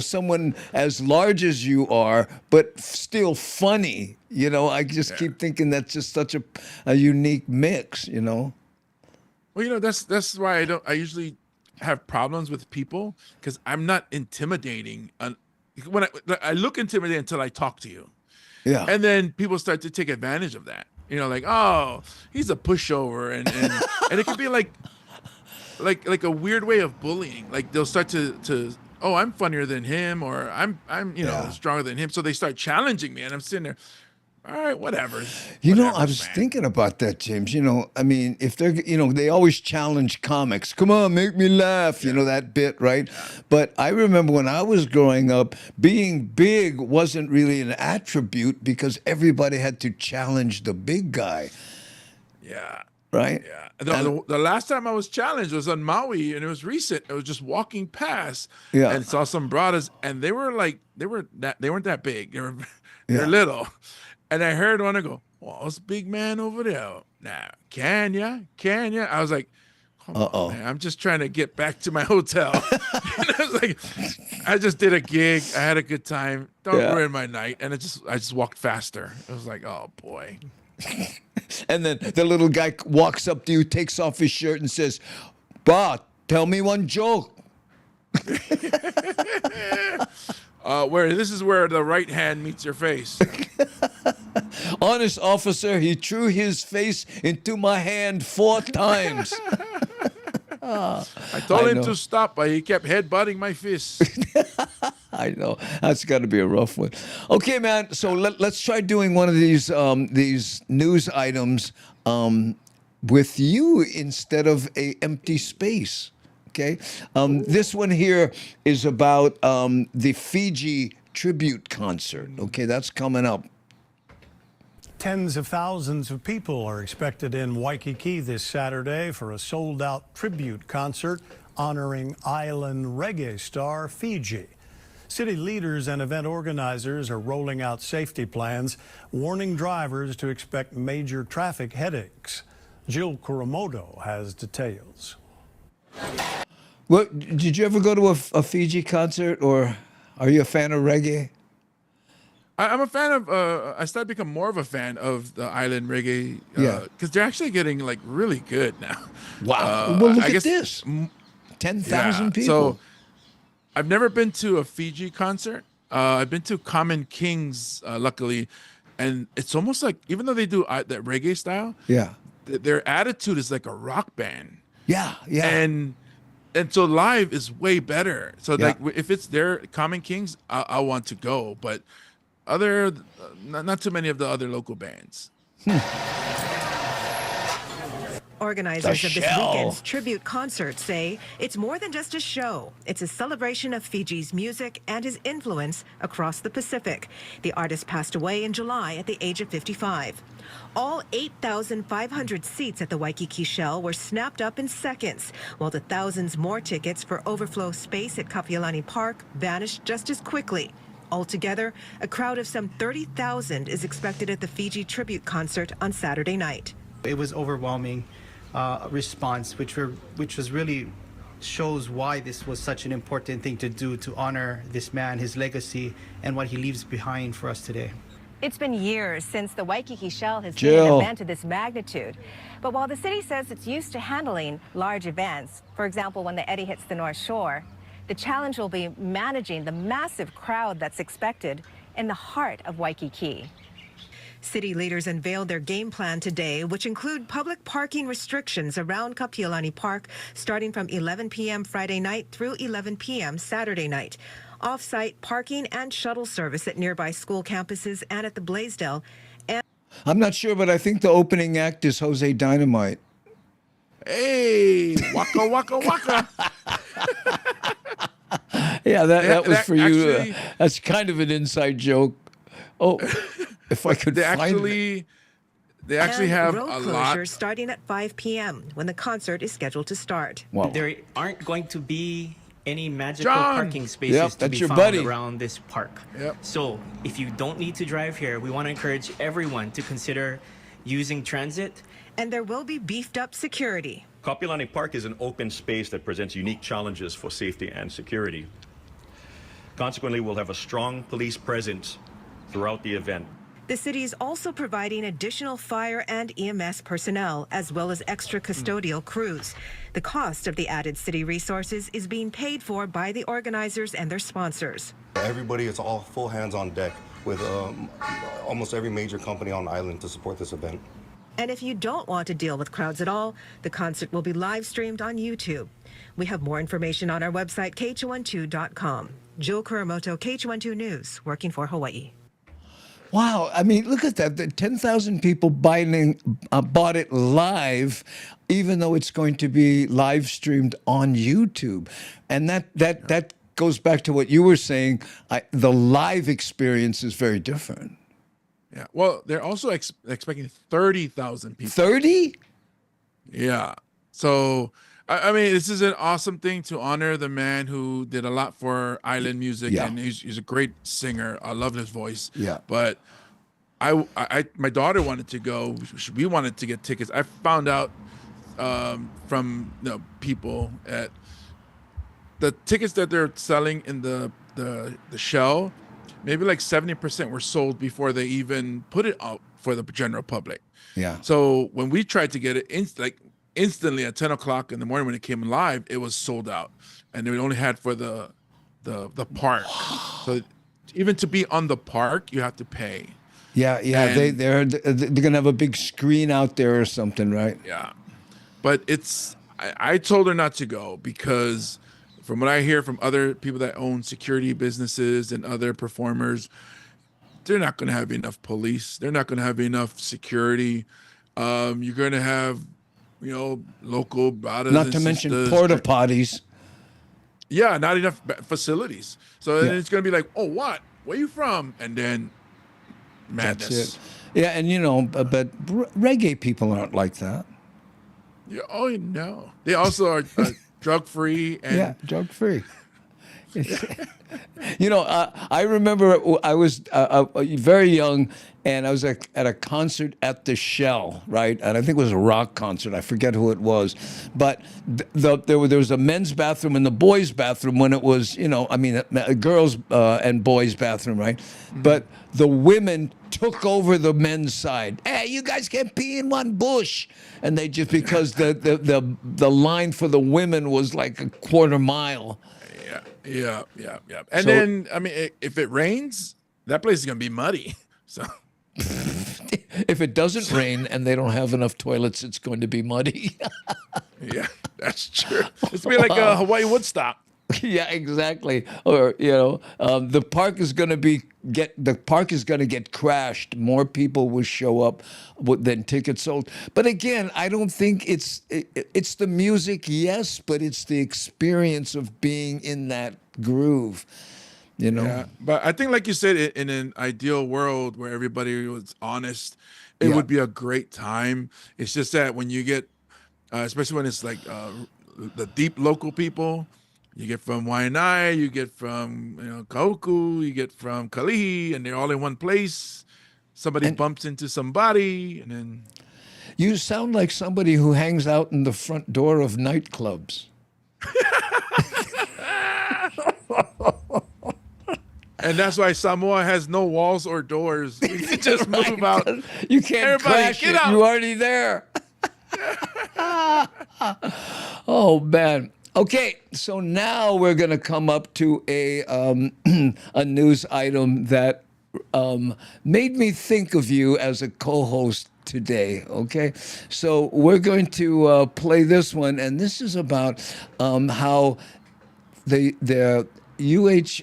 someone as large as you are, but still funny. I just keep thinking that's just such a unique mix. Well, that's why I usually have problems with people, because I'm not intimidating. When I look intimidating until I talk to you. Yeah. And then people start to take advantage of that. Like, oh, he's a pushover, and and it could be like a weird way of bullying. Like they'll start to oh, I'm funnier than him, or I'm stronger than him. So they start challenging me, and I'm sitting there, all right, whatever. I was thinking about that, James. I mean, if they're, they always challenge comics. Come on, make me laugh. That bit, right? Yeah. But I remember when I was growing up, being big wasn't really an attribute because everybody had to challenge the big guy. Yeah. Right? Yeah. The last time I was challenged was on Maui, and it was recent. I was just walking past and saw some brothers, and they weren't that big. They're little. And I heard one go, well, it's a big man over there. Now, can ya? I was like, come on, man. I'm just trying to get back to my hotel. And I was like, I just did a gig. I had a good time. Don't ruin my night. And I just walked faster. I was like, oh, boy. And then the little guy walks up to you, takes off his shirt, and says, "Bah, tell me one joke." This is where the right hand meets your face. Honest officer, he threw his face into my hand 4 times. I told him to stop, but he kept headbutting my fist. I know. That's got to be a rough one. Okay, man. So let's try doing one of these news items with you instead of a empty space. Okay. This one here is about the Fiji tribute concert. Okay, that's coming up. Tens of thousands of people are expected in Waikiki this Saturday for a sold-out tribute concert honoring island reggae star Fiji. City leaders and event organizers are rolling out safety plans, warning drivers to expect major traffic headaches. Jill Kuramoto has details. Well, did you ever go to a Fiji concert, or are you a fan of reggae? I'm a fan of. I started to become more of a fan of the island reggae. Because they're actually getting like really good now. Wow! Well, look at this. 10,000 people. So I've never been to a Fiji concert. I've been to Common Kings, luckily, and it's almost like, even though they do that reggae style, their attitude is like a rock band. Yeah. And so live is way better. So like if it's their Common Kings, I want to go, but not too many of the other local bands. Organizers The of this Shell. weekend's tribute concert say it's more than just a show. It's a celebration of Fiji's music and his influence across the Pacific. The artist passed away in July at the age of 55. All 8,500 seats at the Waikiki Shell were snapped up in seconds, while the thousands more tickets for overflow space at Kapiolani Park vanished just as quickly. Altogether, a crowd of some 30,000 is expected at the Fiji tribute concert on Saturday night. It was overwhelming response, which was really shows why this was such an important thing to do to honor this man, his legacy, and what he leaves behind for us today. It's been years since the Waikiki Shell has Jill. seen an event of this magnitude. But while the city says it's used to handling large events, for example, when the eddy hits the North Shore, the challenge will be managing the massive crowd that's expected in the heart of Waikiki. City leaders unveiled their game plan today, which include public parking restrictions around Kapiolani Park starting from 11 p.m. Friday night through 11 p.m. Saturday night. Off-site parking and shuttle service at nearby school campuses and at the Blaisdell. And I'm not sure, but I think the opening act is Jose Dynamite. Hey, waka waka waka. Yeah, that was for you. Actually, That's kind of an inside joke. Oh, if I could they find actually have road a lot. closures starting at 5 p.m. when the concert is scheduled to start. Wow. There aren't going to be any magical John! parking spaces Yep, to that's be your found buddy. around this park. Yep. So if you don't need to drive here, we want to encourage everyone to consider using transit. And there will be beefed up security. Kapiolani Park is an open space that presents unique challenges for safety and security. Consequently, we'll have a strong police presence throughout the event. The city is also providing additional fire and EMS personnel, as well as extra custodial crews. The cost of the added city resources is being paid for by the organizers and their sponsors. Everybody is all full hands on deck with almost every major company on the island to support this event. And if you don't want to deal with crowds at all, the concert will be live streamed on YouTube. We have more information on our website, kh12.com. Jill Kuramoto, KH12 News, working for Hawaii. Wow, I mean, look at that. The 10,000 people bought it live, even though it's going to be live streamed on YouTube. And that goes back to what you were saying. The live experience is very different. Yeah. Well, they're also expecting 30,000 people. 30? Yeah. So, I mean, this is an awesome thing to honor the man who did a lot for island music, Yeah. and he's a great singer. I love his voice. Yeah. But my daughter wanted to go. We wanted to get tickets. I found out from people at the tickets that they're selling in the Shell. Maybe like 70% were sold before they even put it out for the general public. Yeah. So when we tried to get it, instantly at 10 o'clock in the morning when it came live, it was sold out, and they only had for the park. So even to be on the park, you have to pay. Yeah. And- They're gonna have a big screen out there or something, right? Yeah, but I told her not to go because from what I hear from other people that own security businesses and other performers, they're not going to have enough police. They're not going to have enough security. You're going to have, local brothers Not and to mention sisters. porta potties. Yeah, not enough facilities. So then Yeah. it's going to be like, oh, what? Where you from? And then madness. That's it. Yeah, and but reggae people aren't like that. Yeah, oh, no. They also are drug-free. And Yeah, drug-free. I remember I was very young, and I was at a concert at the Shell, right? And I think it was a rock concert. I forget who it was, but there was a men's bathroom and the boys' bathroom when it was, a girls' and boys' bathroom, right? Mm-hmm. But the women took over the men's side. Hey, you guys can't pee in one bush, and they just because the line for the women was like a quarter mile. Yeah. And So- then, I mean, if it rains, that place is going to be muddy. So If it doesn't rain and they don't have enough toilets, it's going to be muddy. yeah, that's true. It's be like a Hawaii Woodstock. Yeah, exactly. Or the park is going to get crashed. More people will show up than tickets sold. But again, I don't think it's the music, yes, but it's the experience of being in that groove. Yeah, but I think, like you said, in an ideal world where everybody was honest, it would be a great time. It's just that when you get, especially when it's like the deep local people, you get from Wahine, you get from Kauku, you get from Kalihi, and they're all in one place. Somebody bumps into somebody, and then You sound like somebody who hangs out in the front door of nightclubs. And that's why Samoa has no walls or doors. You can just move out. You can't crash get it. out. You're already there. Oh, man. Okay, so now we're going to come up to a news item that made me think of you as a co-host today, okay? So we're going to play this one, and this is about how the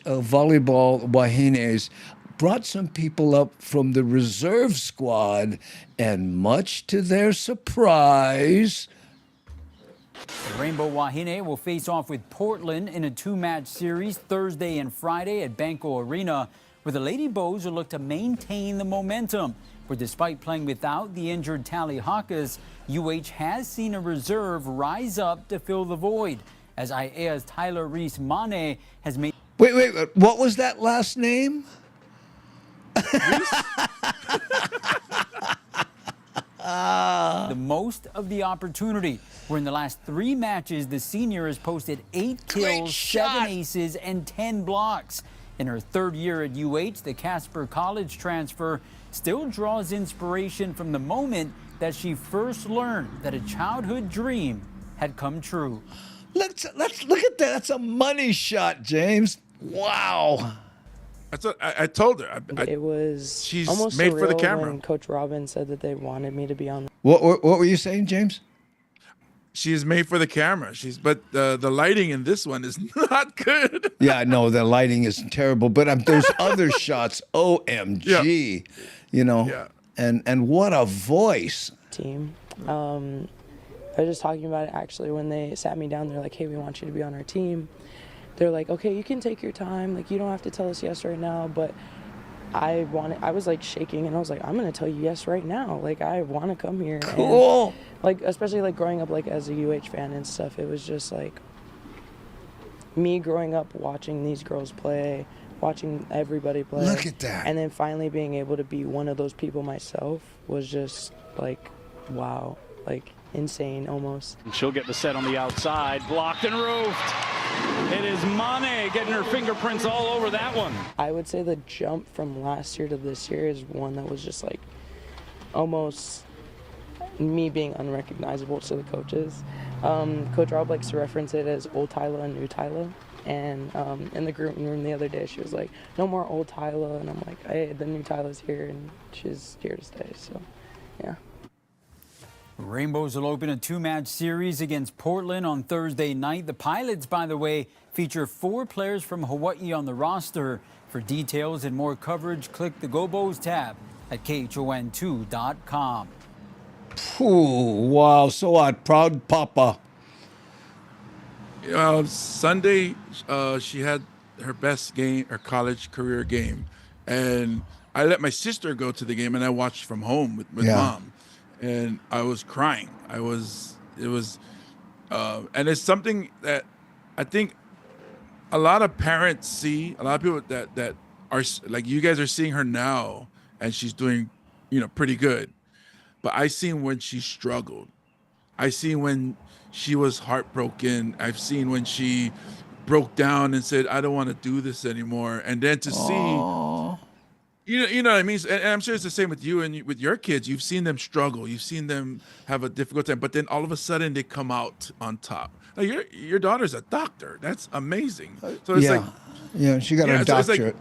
volleyball Wahines brought some people up from the reserve squad, and much to their surprise, the Rainbow Wahine will face off with Portland in a two-match series Thursday and Friday at Banco Arena, where the Lady Bows will look to maintain the momentum. For despite playing without the injured Tally Hawkes, UH has seen a reserve rise up to fill the void, as IA's Tyler Reese-Mane has made... Wait, what was that last name? the most of the opportunity, where in the last 3 matches, the senior has posted 8 kills, 7 aces, and 10 blocks. In her 3rd year at UH, the Casper College transfer still draws inspiration from the moment that she first learned that a childhood dream had come true. Let's look at that. That's a money shot, James. Wow. That's what I told her. It was she's almost made surreal for the camera. when Coach Robin said that they wanted me to be on. What were you saying, James? She is made for the camera. But the lighting in this one is not good. Yeah, no, the lighting is terrible. But those other shots, OMG, Yeah. And what a voice. Team. I was just talking about it actually when they sat me down. They're like, "Hey, we want you to be on our team." They're like, "Okay, you can take your time. Like, you don't have to tell us yes right now." But I was like shaking, and I was like, "I'm gonna tell you yes right now. Like, I want to come here." Cool. And, like, especially like growing up like as a UH fan and stuff, it was just like me growing up watching these girls play, watching everybody play. Look at that. And then finally being able to be one of those people myself was just like, wow, like insane almost. She'll get the set on the outside, blocked and roofed. It is Mane getting her fingerprints all over that one. I would say the jump from last year to this year is one that was just like almost me being unrecognizable to the coaches. Coach Rob likes to reference it as old Tyler and new Tyler. And in the group room the other day, she was like, "No more old Tyler." And I'm like, "Hey, the new Tyler's here, and she's here to stay." So, yeah. Rainbows will open a 2-match series against Portland on Thursday night. The Pilots, by the way, feature 4 players from Hawaii on the roster. For details and more coverage, click the Go Bows tab at KHON2.com. Ooh, wow, so what? Proud papa. Sunday, she had her best game, her college career game. And I let my sister go to the game, and I watched from home with Mom. And I was crying. And it's something that I think a lot of parents see, a lot of people that are like, you guys are seeing her now, and she's doing, pretty good. But I seen when she struggled. I seen when she was heartbroken. I've seen when she broke down and said, "I don't want to do this anymore." And then to see, you know what I mean? And I'm sure it's the same with you and with your kids. You've seen them struggle. You've seen them have a difficult time. But then all of a sudden they come out on top. Like your daughter's a doctor. That's amazing. So it's she got a doctorate.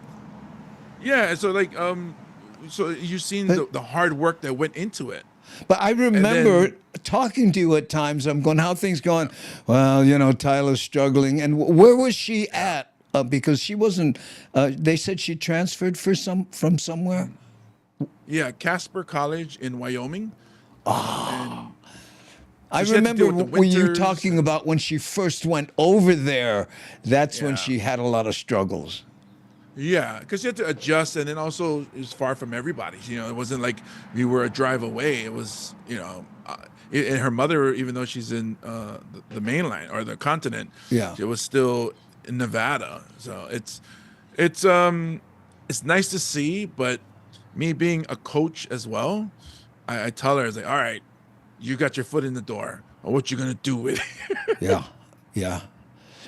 So you've seen the hard work that went into it. But I remember talking to you at times. I'm going, how things going? Well, you know, Tyler's struggling. And where was she at? Because she wasn't. They said she transferred from somewhere. Yeah, Casper College in Wyoming. Oh. I remember when you were talking about when she first went over there. That's when she had a lot of struggles. Yeah, because you had to adjust, and then also it was far from everybody. You know, it wasn't like we were a drive away. It was, you know, and her mother, even though she's in the mainland or the continent, it was still in Nevada. So it's nice to see. But me being a coach as well, I tell her, I was like, all right, you got your foot in the door. Or what you gonna do with it? Yeah.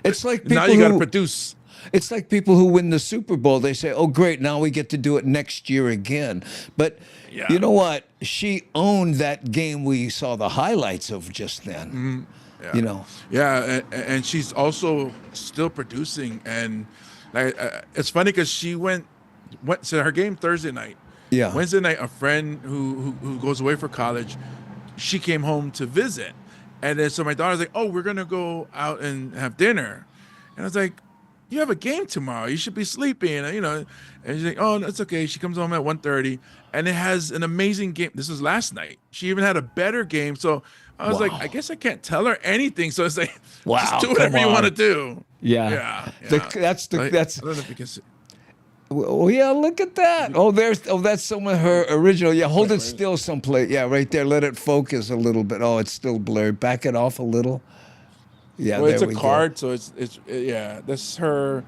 It's like people now you got to produce. It's like people who win the Super Bowl. They say, oh, great, now we get to do it next year again. But you know what? She owned that game we saw the highlights of just then. Yeah. You know? Yeah, and she's also still producing. And it's funny because she went to her game Thursday night. Yeah. Wednesday night, a friend who goes away for college, she came home to visit. And then so my daughter's like, oh, we're going to go out and have dinner. And I was like, you have a game tomorrow. You should be sleeping. And, you know, and she's like, oh, that's okay. She comes home at 1:30, and it has an amazing game. This was last night. She even had a better game. So I was like, I guess I can't tell her anything. So it's like, just do whatever you want to do. Yeah. That's I don't know if you can see. Oh yeah, look at that. That's some of her original. Yeah, hold it still someplace. Yeah, right there. Let it focus a little bit. Oh, it's still blurred. Back it off a little. Yeah, well, it's there a we card, so it's that's her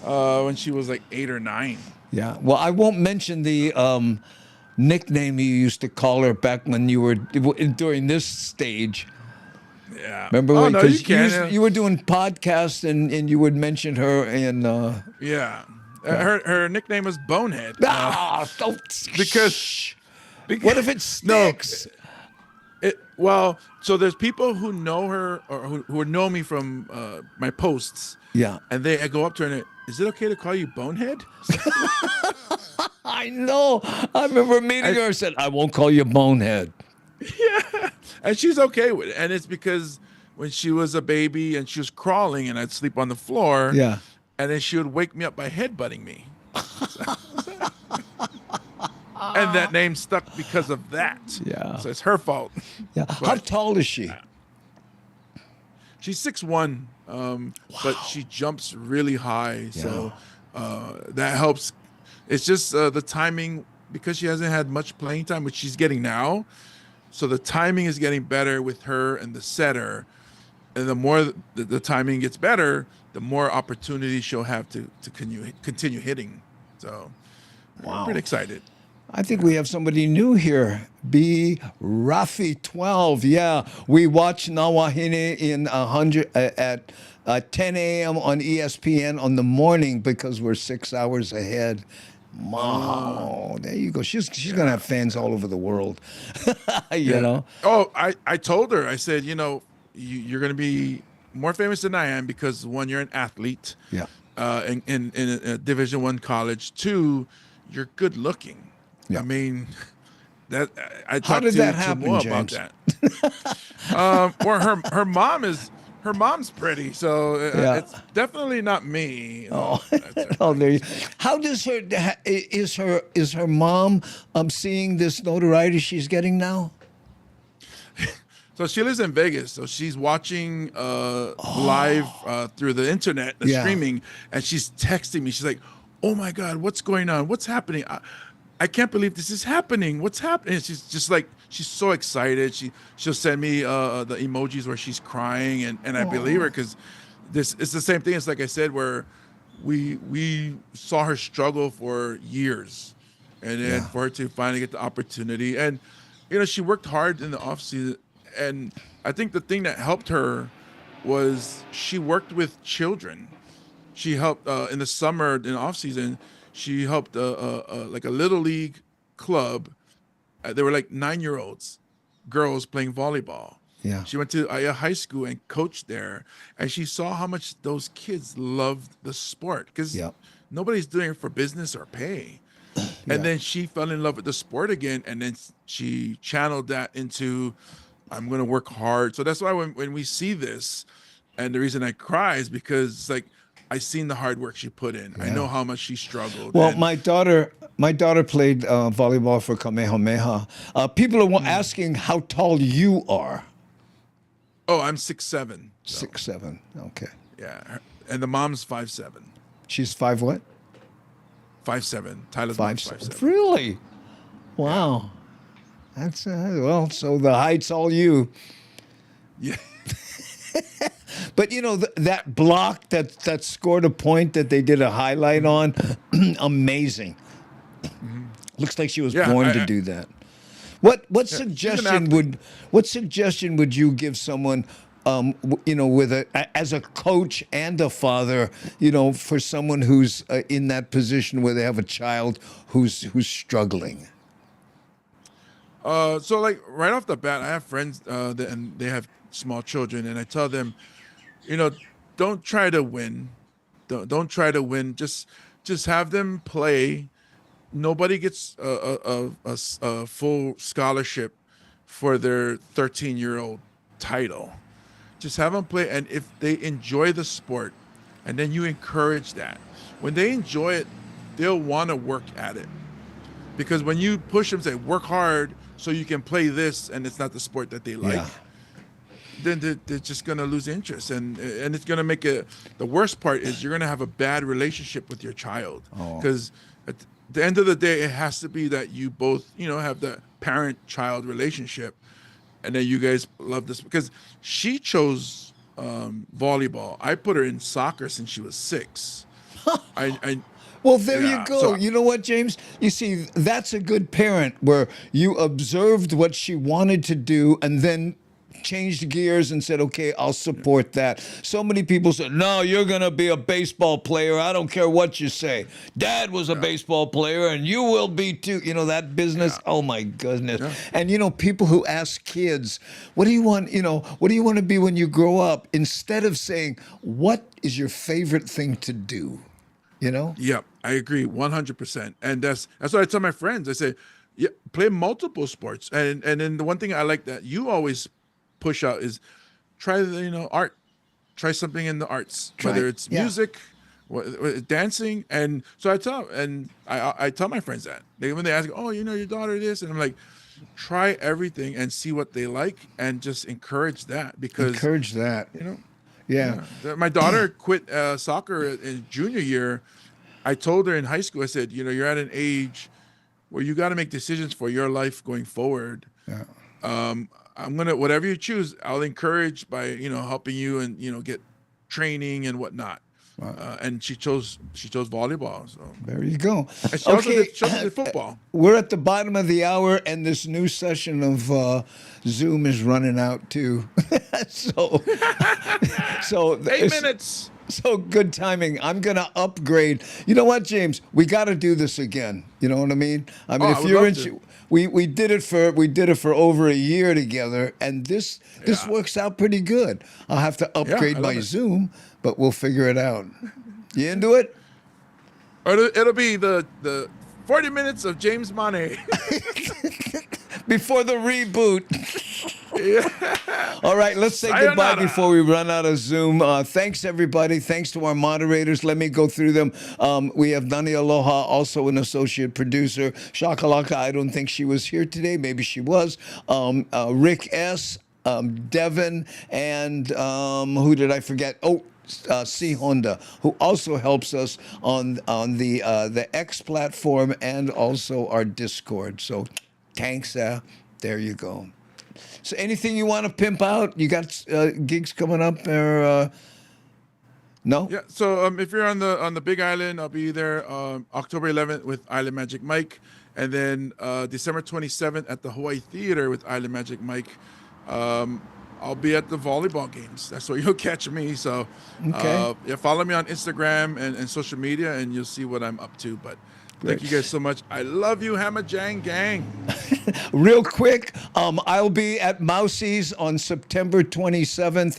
when she was like 8 or 9. Yeah. Well, I won't mention the nickname you used to call her back when you were during this stage. Yeah. Remember Oh, when? no, you can. You were doing podcasts and you would mention her in. Yeah. Her nickname was Bonehead. Because what if it sticks? Well, so there's people who know her or who know me from my posts. Yeah. And I go up to her and is it okay to call you Bonehead? I know. I remember meeting her and said, I won't call you Bonehead. Yeah. And she's okay with it. And it's because when she was a baby and she was crawling and I'd sleep on the floor. Yeah. And then she would wake me up by headbutting me. And that name stuck because of that. Yeah. So it's her fault. Yeah. How tall is she? She's 6'1", but she jumps really high. Yeah. So that helps. It's just the timing, because she hasn't had much playing time, which she's getting now. So the timing is getting better with her and the setter. And the more the timing gets better, the more opportunity she'll have to continue hitting. So I'm pretty excited. I think we have somebody new here. B. Rafi 12. Yeah, we watch Wahine in 100 at 10 a.m. on ESPN on the morning because we're 6 hours ahead. Wow, there you go. She's gonna have fans all over the world. you know. Oh, I told her. I said, you know, you're gonna be more famous than I am because 1, you're an athlete. Yeah. In a Division I college. 2, you're good looking. Yeah. I mean, that I How talked did to that happen, more James? about that. Well, her mom's pretty, so it's definitely not me. Oh, oh, there you. How does is her mom seeing this notoriety she's getting now? So she lives in Vegas, so she's watching live through the internet, the streaming, and she's texting me. She's like, "Oh my God, what's going on? What's happening? I can't believe this is happening. What's happening?" And she's just like, she's so excited. She'll send me the emojis where she's crying, and I believe her because it's the same thing. It's like I said, where we saw her struggle for years, and then for her to finally get the opportunity, and you know, she worked hard in the off season. And I think the thing that helped her was she worked with children. She helped in the summer, in off season. She helped like a little league club. They were like 9-year-olds, girls playing volleyball. Yeah. She went to a high school and coached there, and she saw how much those kids loved the sport because nobody's doing it for business or pay. And then she fell in love with the sport again, and then she channeled that into, I'm going to work hard. So that's why when we see this, and the reason I cry is because it's like, I seen the hard work she put in. I know how much she struggled. Well, and my daughter played volleyball for Kamehameha. People are asking how tall you are. Oh, I'm 6'7". So. 6'7". Okay. Yeah, and the mom's 5'7". She's 5 what? 5'7". Tyler's mom's 5'7". Really? Wow. That's well. So the height's all you. Yeah. But that block that scored a point that they did a highlight on, amazing. Looks like she was born to do that. What suggestion would you give someone, as a coach and a father, for someone who's in that position where they have a child who's struggling? So like right off the bat, I have friends and they have small children, and I tell them, don't try to win. Don't try to win. Just have them play. Nobody gets a full scholarship for their 13-year-old title. Just have them play, and if they enjoy the sport, and then you encourage that. When they enjoy it, they'll want to work at it. Because when you push them, say, work hard so you can play this, and it's not the sport that they like, then they're just going to lose interest. And it's going to make it, the worst part is you're going to have a bad relationship with your child. Because at the end of the day, it has to be that you both, have the parent-child relationship, and then you guys love this. Because she chose volleyball. I put her in soccer since she was 6. Well, there you go. So, you know what, James? You see, that's a good parent where you observed what she wanted to do and then changed gears and said, okay, I'll support that. So many people said, no, you're going to be a baseball player. I don't care what you say. Dad was a baseball player and you will be too. That business. Oh my goodness. And people who ask kids, what do you want, what do you want to be when you grow up? Instead of saying, what is your favorite thing to do? Yep, I agree 100%. And that's what I tell my friends. I say, play multiple sports. And then the one thing I like that you always push out is try art. Try something in the arts, whether it's music, dancing. And so I tell my friends that. When they ask, oh, your daughter this, and I'm like, try everything and see what they like and just encourage that. Because Yeah. My daughter quit soccer in junior year. I told her in high school, I said, you're at an age where you got to make decisions for your life going forward. I'm going to, whatever you choose, I'll encourage by, helping you and, get training and whatnot. And she chose volleyball. So there you go. And she also did football. We're at the bottom of the hour, and this new session of Zoom is running out too. so 8 minutes. So good timing. I'm gonna upgrade. You know what, James? We got to do this again. You know what I mean? I mean, if you're in, we did it for over a year together, and this works out pretty good. I'll have to upgrade my Zoom, but we'll figure it out. You into it? It'll be the 40 minutes of James Bumate before the reboot. All right, let's say goodbye before we run out of Zoom. Thanks, everybody. Thanks to our moderators. Let me go through them. We have Nani Aloha, also an associate producer. Shakalaka, I don't think she was here today. Maybe she was. Rick S., Devin, and who did I forget? Oh, C. Honda, who also helps us on the X platform and also our Discord. So thanks. There you go. So anything you want to pimp out? You got gigs coming up or no? Yeah. So if you're on the Big Island, I'll be there October 11th with Island Magic Mike, and then December 27th at the Hawaii Theater with Island Magic Mike. I'll be at the volleyball games. That's where you'll catch me. So follow me on Instagram and social media, and you'll see what I'm up to. But Thank you guys so much. I love you, Hamajang Gang. Real quick, I'll be at Mousie's on September 27th.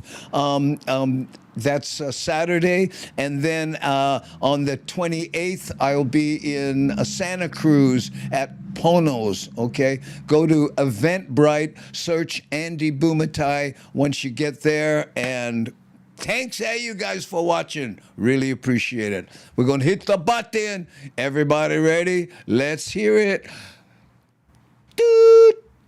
That's Saturday. And then on the 28th, I'll be in Santa Cruz at Pono's, okay? Go to Eventbrite, search Andy Bumatai once you get there, and thanks, you guys, for watching. Really appreciate it. We're going to hit the button. Everybody ready? Let's hear it. Doot.